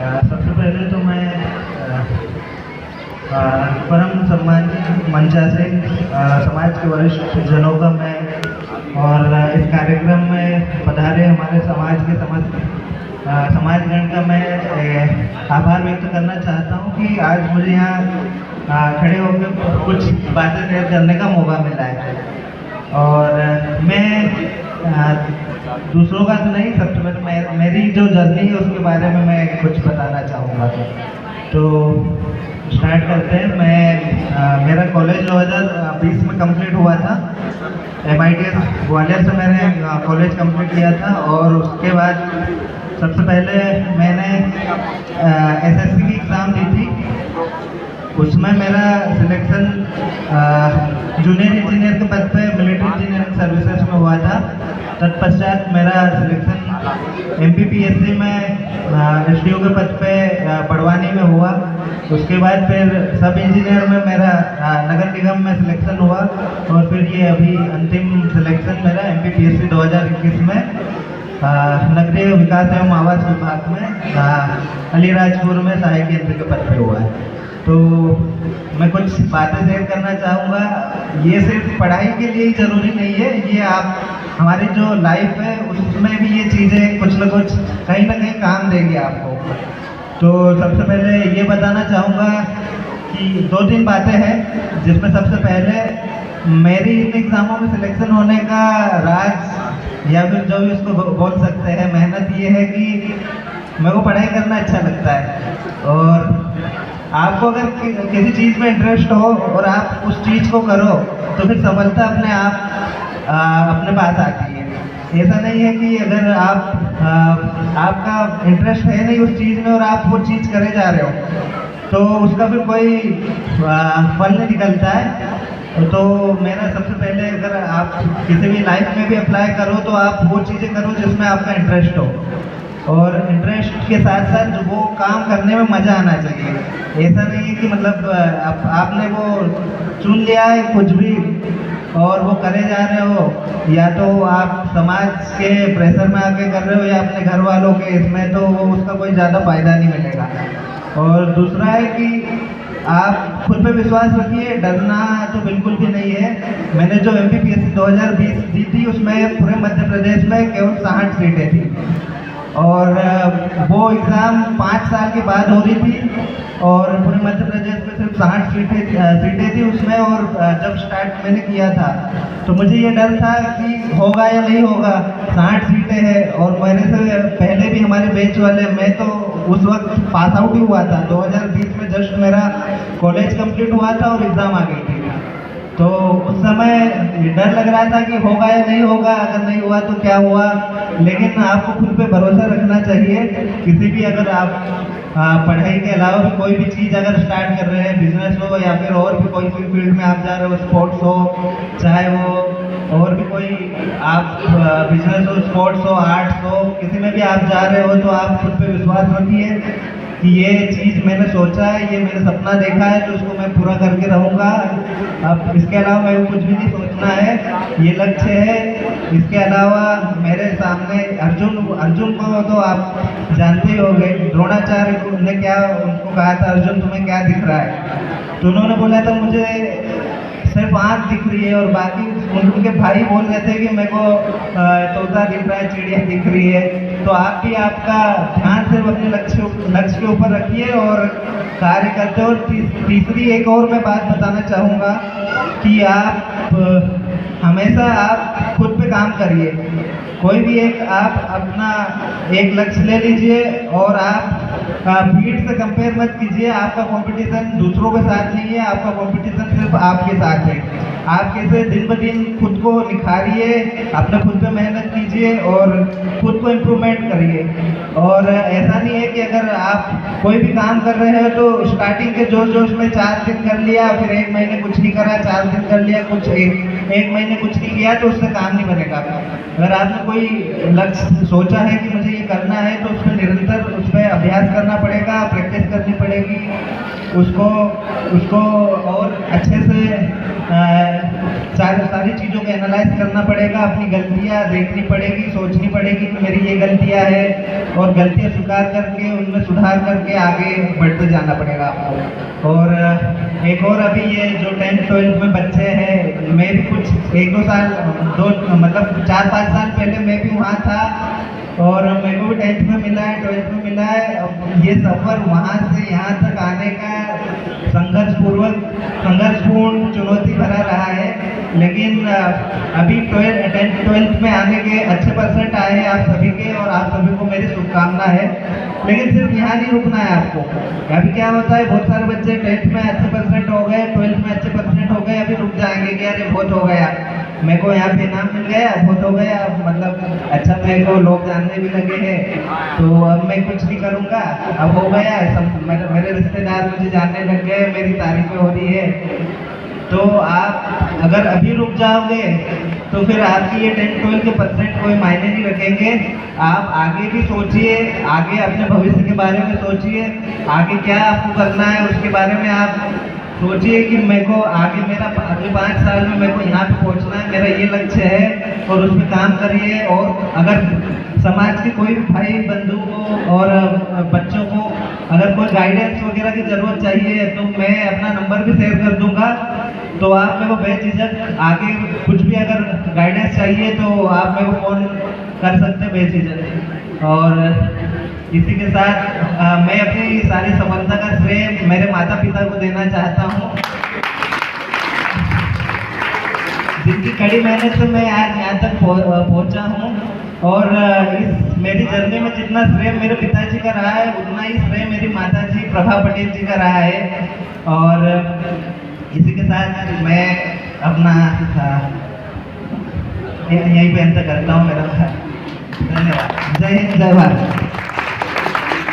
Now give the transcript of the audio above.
सबसे पहले तो मैं परम सम्मानित मंचासीन समाज के वरिष्ठ जनों का मैं और इस कार्यक्रम में पधारे हमारे समाज के समाजगण का मैं आभार व्यक्त करना चाहता हूँ कि आज मुझे यहाँ खड़े होकर कुछ बातें शेयर करने का मौका मिला है। और मैं दूसरों का तो नहीं, सबसे पहले मेरी जो जर्नी है उसके बारे में मैं कुछ बताना चाहूँगा। तो स्टार्ट करते हैं। मेरा कॉलेज 2020 में कंप्लीट हुआ था। MITS ग्वालियर से मैंने कॉलेज कंप्लीट किया था और उसके बाद सबसे पहले मैंने SSC की एग्ज़ाम दी थी। उसमें मेरा सिलेक्शन जूनियर इंजीनियर के पद पे मिलिट्री इंजीनियरिंग सर्विसेज में हुआ था। तत्पश्चात मेरा सिलेक्शन MPPSC में SDO के पद पे बड़वानी में हुआ। उसके बाद फिर सब इंजीनियर में मेरा नगर निगम में सिलेक्शन हुआ और फिर ये अभी अंतिम सिलेक्शन मेरा MPPSC 2021 में नगरीय विकास एवं आवास विभाग में अलीराजपुर में सहायक केंद्र के पद पे हुआ है। तो मैं कुछ बातें शेयर करना चाहूँगा। ये सिर्फ पढ़ाई के लिए ही ज़रूरी नहीं है, ये आप हमारी जो लाइफ है उसमें भी ये चीज़ें कुछ ना कुछ कहीं ना कहीं काम देंगे आपको। तो सबसे पहले ये बताना चाहूँगा कि 2-3 बातें हैं, जिसमें सबसे पहले मेरी इन एग्ज़ामों में सिलेक्शन होने का राज या फिर जो भी उसको बोल सकते हैं मेहनत, ये है कि मेरे को पढ़ाई करना अच्छा लगता है। और आपको अगर किसी चीज़ में इंटरेस्ट हो और आप उस चीज़ को करो तो फिर सफलता अपने आप अपने पास आती है। ऐसा नहीं है कि अगर आपका इंटरेस्ट है नहीं उस चीज़ में और आप वो चीज़ करे जा रहे हो तो उसका फिर कोई फल नहीं निकलता है। तो मेरा सबसे पहले, अगर आप किसी भी लाइफ में भी अप्लाई करो तो आप वो चीज़ें करो जिसमें आपका इंटरेस्ट हो, और इंटरेस्ट के साथ साथ वो काम करने में मज़ा आना चाहिए। ऐसा नहीं है कि मतलब आपने वो चुन लिया है कुछ भी और वो करे जा रहे हो, या तो आप समाज के प्रेशर में आके कर रहे हो या अपने घर वालों के इसमें, तो वो उसका कोई ज़्यादा फायदा नहीं मिलेगा। और दूसरा है कि आप खुद पे विश्वास रखिए, डरना तो बिल्कुल भी नहीं है। मैंने जो MPPSC 2020 दी थी उसमें पूरे मध्य प्रदेश में केवल 60 सीटें थी और वो एग्ज़ाम 5 साल के बाद हो रही थी और पूरे मध्य प्रदेश में सिर्फ 60 सीटें थी उसमें। और जब स्टार्ट मैंने किया था तो मुझे ये डर था कि होगा या नहीं होगा, 60 सीटें हैं और मेरे से पहले भी हमारे बैच वाले, मैं तो उस वक्त पास आउट ही हुआ था। 2020 में जस्ट मेरा कॉलेज कंप्लीट हुआ था और एग्ज़ाम आ गई थी। तो उस समय डर लग रहा था कि होगा या नहीं होगा, अगर नहीं हुआ तो क्या हुआ। लेकिन आपको खुद पे भरोसा रखना चाहिए। किसी भी, अगर आप पढ़ाई के अलावा भी कोई भी चीज़ अगर स्टार्ट कर रहे हैं, बिजनेस हो या फिर और भी कोई भी फील्ड में आप जा रहे हो, स्पोर्ट्स हो, चाहे वो और भी कोई आप बिजनेस हो, स्पोर्ट्स हो, आर्ट्स हो, किसी में भी आप जा रहे हो तो आप खुद पे विश्वास रखिए कि ये चीज़ मैंने सोचा है, ये मैंने सपना देखा है तो उसको मैं पूरा करके रहूँगा। अब इसके अलावा मेरे को कुछ भी नहीं सोचना है, ये लक्ष्य है। इसके अलावा मेरे सामने अर्जुन को तो आप जानते ही होंगे, द्रोणाचार्य ने क्या उनको कहा था, अर्जुन तुम्हें क्या दिख रहा है? तो उन्होंने बोला था मुझे सिर्फ आँख दिख रही है, और बाकी उनके भाई बोल रहे थे कि मेरे को तोता दिख रहा है, चिड़िया दिख रही है। तो आप भी आपका ध्यान सिर्फ अपने लक्ष्य के ऊपर रखिए और कार्य करते हो। तीसरी एक और मैं बात बताना चाहूँगा कि आप हमेशा आप खुद पे काम करिए। कोई भी आप अपना एक लक्ष्य ले लीजिए और आप भीड़ से कंपेयर मत कीजिए। आपका कंपटीशन दूसरों के साथ नहीं है, आपका कंपटीशन सिर्फ आपके साथ है। आप कैसे दिन ब दिन खुद को निखारिए, अपने खुद पे मेहनत कीजिए और खुद को इम्प्रूवमेंट करिए। और ऐसा नहीं है कि अगर आप कोई भी काम कर रहे हैं तो स्टार्टिंग के जोश में 4 दिन कर लिया, फिर 1 महीने कुछ नहीं करा, 4 दिन कर लिया, कुछ एक महीने कुछ नहीं किया, तो उससे काम नहीं बनेगा। अगर आपने कोई लक्ष्य सोचा है कि मुझे ये करना है तो उसमें निरंतर उस पर अभ्यास करना पड़ेगा, प्रैक्टिस करनी पड़ेगी, उसको और अच्छे से सारी चीज़ों को एनालाइज करना पड़ेगा, अपनी गलतियाँ देखनी पड़ेगी, सोचनी पड़ेगी कि मेरी ये गलतियाँ है, और गलतियाँ स्वीकार करके उनमें सुधार करके आगे बढ़ते जाना पड़ेगा आपको। और एक और अभी ये जो 10th-12th में बच्चे हैं, मैं भी कुछ 1-2 साल, मतलब 4-5 साल पहले मैं भी वहाँ था, और मेरे को भी 10th में मिला है, 12th में मिला है। अब ये सफ़र वहाँ से यहाँ तक आने का संघर्षपूर्ण, चुनौती भरा रहा है, लेकिन अभी 10th-12th में आने के अच्छे परसेंट आए हैं आप सभी के, और आप सभी को मेरी शुभकामना है। लेकिन सिर्फ यहाँ नहीं रुकना है आपको। अभी क्या होता है, बहुत सारे बच्चे 10th में अच्छे परसेंट हो गए, 12th में अच्छे परसेंट हो गए, अभी रुक जाएंगे कि अरे बहुत हो गया, मेरे को यहाँ पे इनाम मिल गया, बहुत हो गया, मतलब अच्छा मेरे को लोग जानने भी लगे हैं, तो अब मैं कुछ नहीं करूँगा, अब हो गया सब, मेरे रिश्तेदार मुझे जानने लग गए, मेरी तारीफें हो रही है। तो आप अगर अभी रुक जाओगे तो फिर आपकी ये 10th-12th के परसेंट कोई मायने नहीं रखेंगे। आप आगे भी सोचिए, आगे अपने भविष्य के बारे में सोचिए, आगे क्या आपको करना है उसके बारे में आप सोचिए कि मेरे को आगे मेरा अगले 5 साल में मेरे को यहाँ पे पहुँचना है, मेरा ये लक्ष्य है, और उस पर काम करिए। और अगर समाज के कोई भी भाई बंधु को और बच्चों को अगर कोई गाइडेंस वगैरह की ज़रूरत चाहिए तो मैं अपना नंबर भी शेयर कर दूंगा, तो आप मेरे को बेझिझक आगे कुछ भी अगर गाइडेंस चाहिए तो आप मेरे को फ़ोन कर सकते हैं बेझिझक। और इसी के साथ मैं अपनी सारी सफलता का श्रेय मेरे माता पिता को देना चाहता हूँ, जिनकी कड़ी मेहनत से मैं आज यहाँ तक पहुँचा हूँ। और इस मेरी जर्नी में जितना श्रेय मेरे पिताजी का रहा है, उतना ही श्रेय मेरी माताजी प्रभा पटेल जी का रहा है। और इसी के साथ मैं अपना यहीं पे अंत करता हूँ। मेरा धन्यवाद। जय हिंद, जय भारत।